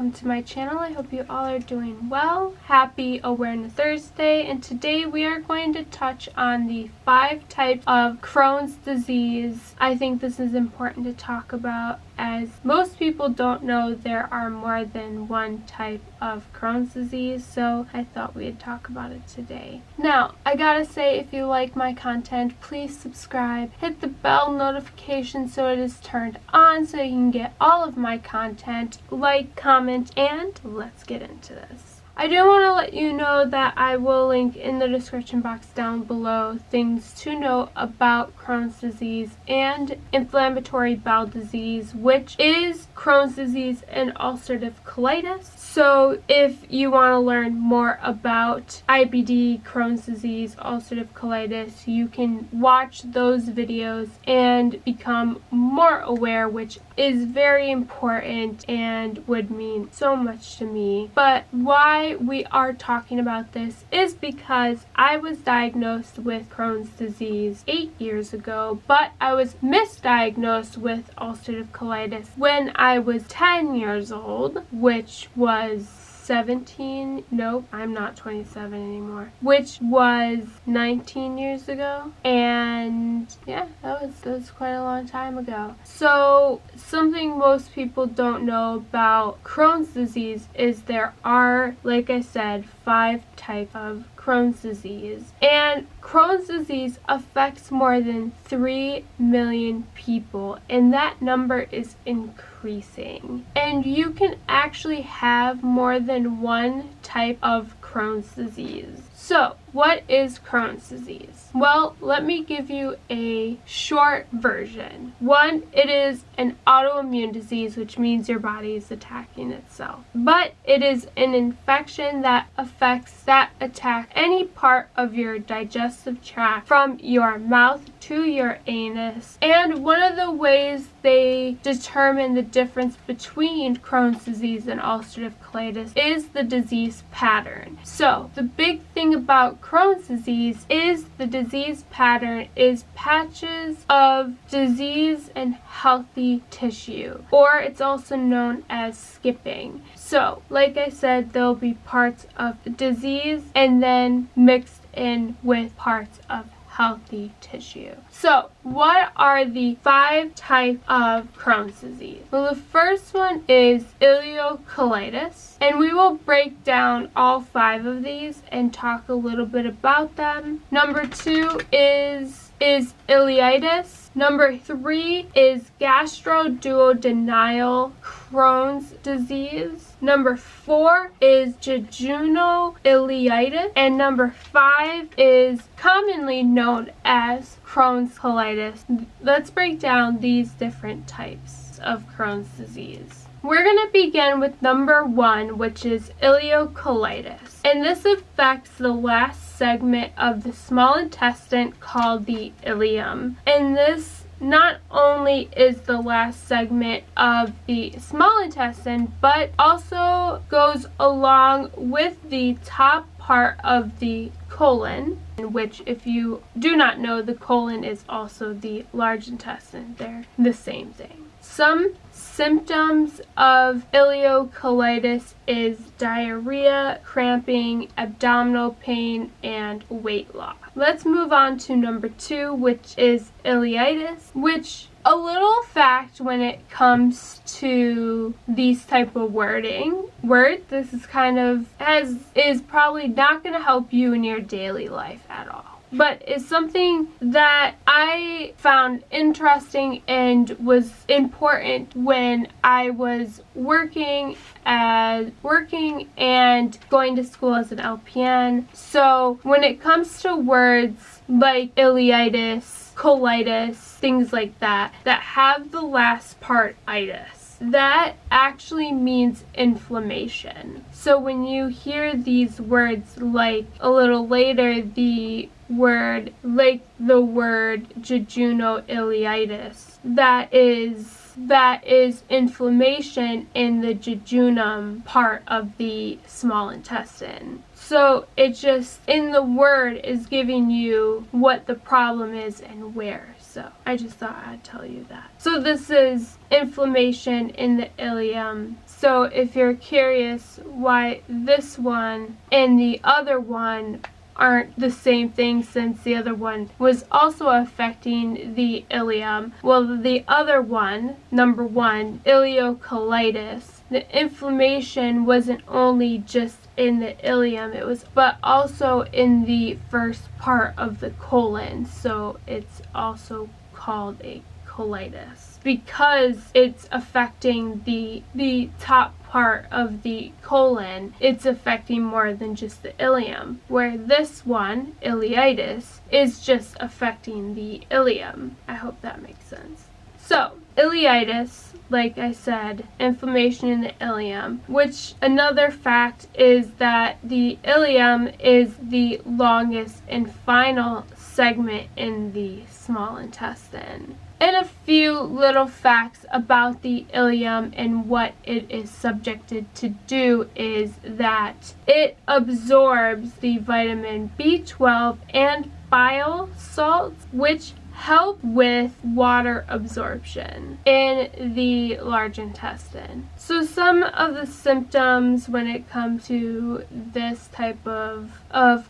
welcome to my channel. I hope you all are doing well. Happy Awareness Thursday, and today we are going to touch on the 5 types of Crohn's disease. I think this is important to talk about as most people don't know there are more than one type of Crohn's disease, so I thought we'd talk about it today. Now, I gotta say, if you like my content, please subscribe, hit the bell notification so it is turned on so you can get all of my content, like, comment, and let's get into this. I do want to let you know that I will link in the description box down below things to know about Crohn's disease and inflammatory bowel disease, which is Crohn's disease and ulcerative colitis. So if you want to learn more about IBD, Crohn's disease, ulcerative colitis, you can watch those videos and become more aware, which is very important and would mean so much to me. But why we are talking about this is because I was diagnosed with Crohn's disease 8 years ago, but I was misdiagnosed with ulcerative colitis when I was 10 years old, which was 17, nope, I'm not 27 anymore, which was 19 years ago, and yeah, that was quite a long time ago. So something most people don't know about Crohn's disease is there are, like I said, 5 types of Crohn's disease, and Crohn's disease affects more than 3 million people, and that number is increasing. And you can actually have more than one type of Crohn's disease. So, what is Crohn's disease? Well, let me give you a short version. 1, it is an autoimmune disease, which means your body is attacking itself. But it is an infection that attacks any part of your digestive tract from your mouth to your anus. And one of the ways they determine the difference between Crohn's disease and ulcerative colitis is the disease pattern. So, the big thing about Crohn's disease is the disease pattern is patches of disease and healthy tissue, or it's also known as skipping. So, like I said, there'll be parts of disease and then mixed in with parts of healthy tissue. So, what are the 5 types of Crohn's disease? Well, the first one is ileocolitis, and we will break down all 5 of these and talk a little bit about them. Number 2 is ileitis. Number 3 is gastroduodenal Crohn's disease. Number 4 is jejunoileitis, and number 5 is commonly known as Crohn's colitis. Let's break down these different types of Crohn's disease. We're going to begin with number 1, which is ileocolitis. And this affects the last segment of the small intestine called the ileum. And this not only is the last segment of the small intestine, but also goes along with the top part of the colon, which, if you do not know, the colon is also the large intestine. They're the same thing. Some symptoms of ileocolitis is diarrhea, cramping, abdominal pain, and weight loss. Let's move on to number 2, which is ileitis, which a little fact when it comes to these type of words, this is is probably not going to help you in your daily life at all. But it's something that I found interesting and was important when I was working and going to school as an LPN. So when it comes to words like ileitis, colitis, things like that have the last part itis, that actually means inflammation. So when you hear these words, like a little later, the word jejunoileitis, that is inflammation in the jejunum part of the small intestine. So it just, in the word, is giving you what the problem is and where. So I just thought I'd tell you that. So this is inflammation in the ileum So if you're curious why this one and the other one aren't the same thing, since the other one was also affecting the ileum. Well, the other one, number 1, ileocolitis, the inflammation wasn't only just in the ileum, but also in the first part of the colon. So it's also called a colitis because it's affecting the top part of the colon. It's affecting more than just the ileum, where this one, ileitis, is just affecting the ileum. I hope that makes sense. So, ileitis, like I said, inflammation in the ileum, which another fact is that the ileum is the longest and final segment in the small intestine. And a few little facts about the ileum and what it is subjected to do is that it absorbs the vitamin B12 and bile salts, which help with water absorption in the large intestine. So some of the symptoms when it comes to this type of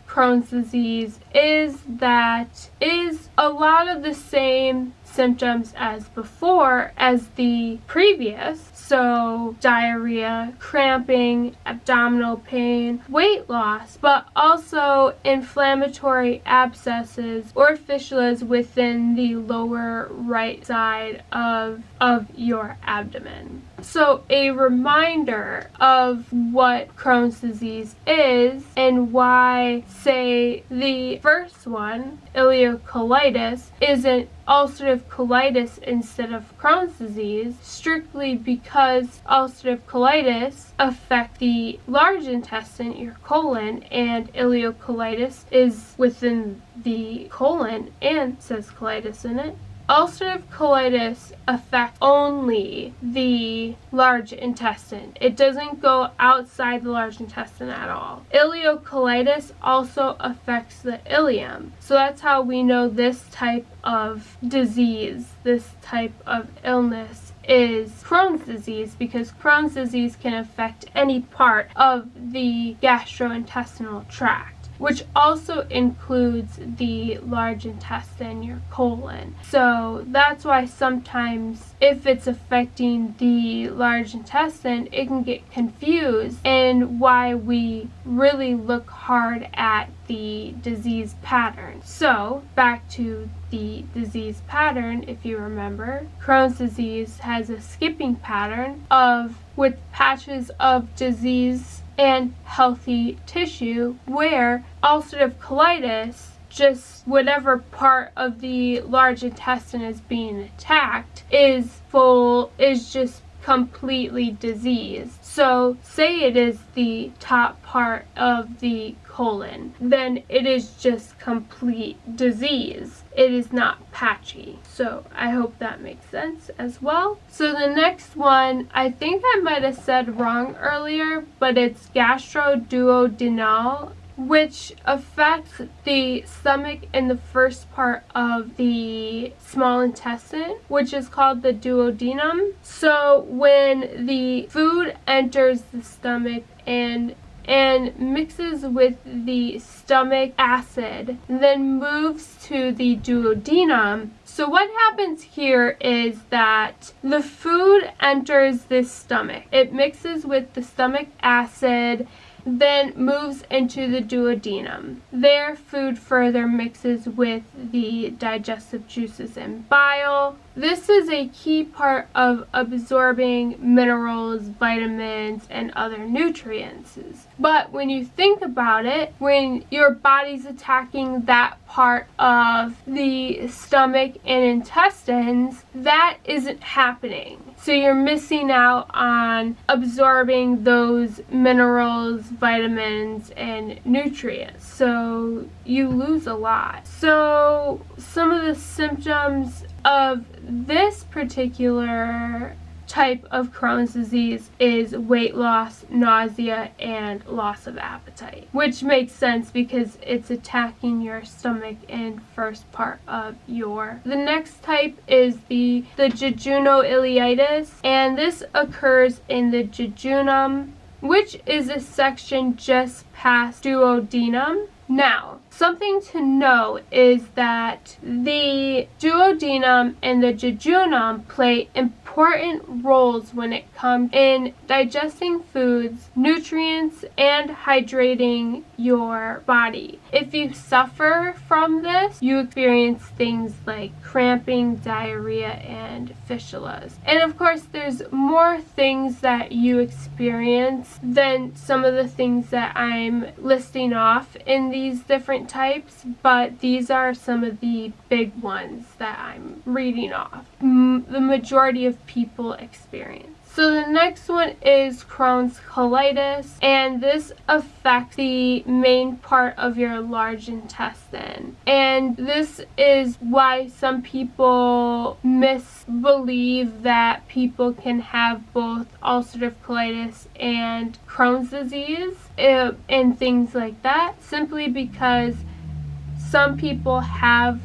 Crohn's disease is a lot of the same symptoms as before as the previous. So diarrhea, cramping, abdominal pain, weight loss, but also inflammatory abscesses or fistulas within the lower right side of your abdomen. So a reminder of what Crohn's disease is and why, say, the first one, ileocolitis, isn't ulcerative colitis instead of Crohn's disease, strictly because ulcerative colitis affects the large intestine, your colon, and ileocolitis is within the colon and says colitis in it. Ulcerative colitis affects only the large intestine. It doesn't go outside the large intestine at all. Ileocolitis also affects the ileum. So that's how we know this type of disease, this type of illness is Crohn's disease, because Crohn's disease can affect any part of the gastrointestinal tract, which also includes the large intestine, your colon. So that's why sometimes if it's affecting the large intestine, it can get confused, and why we really look hard at the disease pattern. So back to the disease pattern, if you remember, Crohn's disease has a skipping pattern with patches of disease and healthy tissue, where ulcerative colitis, just whatever part of the large intestine is being attacked, is just completely diseased. So say it is the top part of the colon, then it is just complete disease. It is not patchy. So I hope that makes sense as well. So the next one, I think I might have said wrong earlier, but it's gastroduodenal, which affects the stomach and the first part of the small intestine, which is called the duodenum. So when the food enters the stomach and mixes with the stomach acid, then moves to the duodenum. So what happens here is that the food enters the stomach. It mixes with the stomach acid, then moves into the duodenum. There, food further mixes with the digestive juices and bile. This is a key part of absorbing minerals, vitamins, and other nutrients. But when you think about it, when your body's attacking that part of the stomach and intestines, that isn't happening. So you're missing out on absorbing those minerals, vitamins, and nutrients. So you lose a lot. So some of the symptoms of this particular type of Crohn's disease is weight loss, nausea, and loss of appetite, which makes sense because it's attacking your stomach and first part of the next type is the jejunoileitis, and this occurs in the jejunum, which is a section just past duodenum. Now, something to know is that the duodenum and the jejunum play important roles when it comes in digesting foods, nutrients, and hydrating your body. If you suffer from this, you experience things like cramping, diarrhea, and fistulas. And of course, there's more things that you experience than some of the things that I'm listing off in these different types, but these are some of the big ones that I'm reading off. The majority of people experience. So the next one is Crohn's colitis, and this affects the main part of your large intestine. And this is why some people misbelieve that people can have both ulcerative colitis and Crohn's disease and things like that, simply because some people have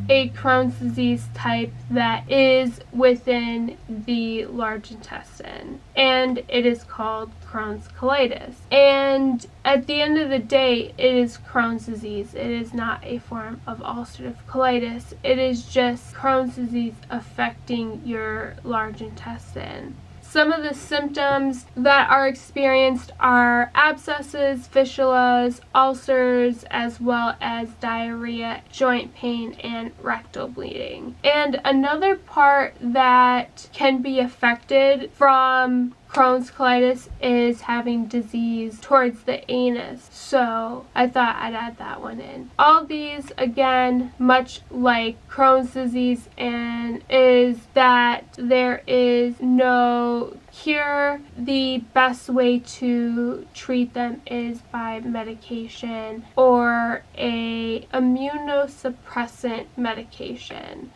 a Crohn's disease type that is within the large intestine, and it is called Crohn's colitis. And at the end of the day, it is Crohn's disease. It is not a form of ulcerative colitis. It is just Crohn's disease affecting your large intestine. Some of the symptoms that are experienced are abscesses, fistulas, ulcers, as well as diarrhea, joint pain, and rectal bleeding. And another part that can be affected from Crohn's colitis is having disease towards the anus, so I thought I'd add that one in. All these, again, much like Crohn's disease, and is that there is no cure. The best way to treat them is by medication or a immunosuppressant medication.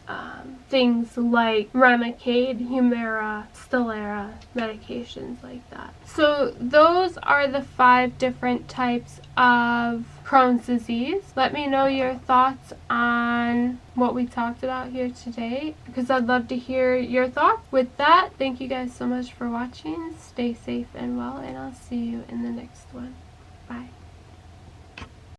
Things like Remicade, Humira, Stelara, medications like that. So those are the 5 different types of Crohn's disease. Let me know your thoughts on what we talked about here today, because I'd love to hear your thoughts. With that, thank you guys so much for watching. Stay safe and well, and I'll see you in the next one. Bye.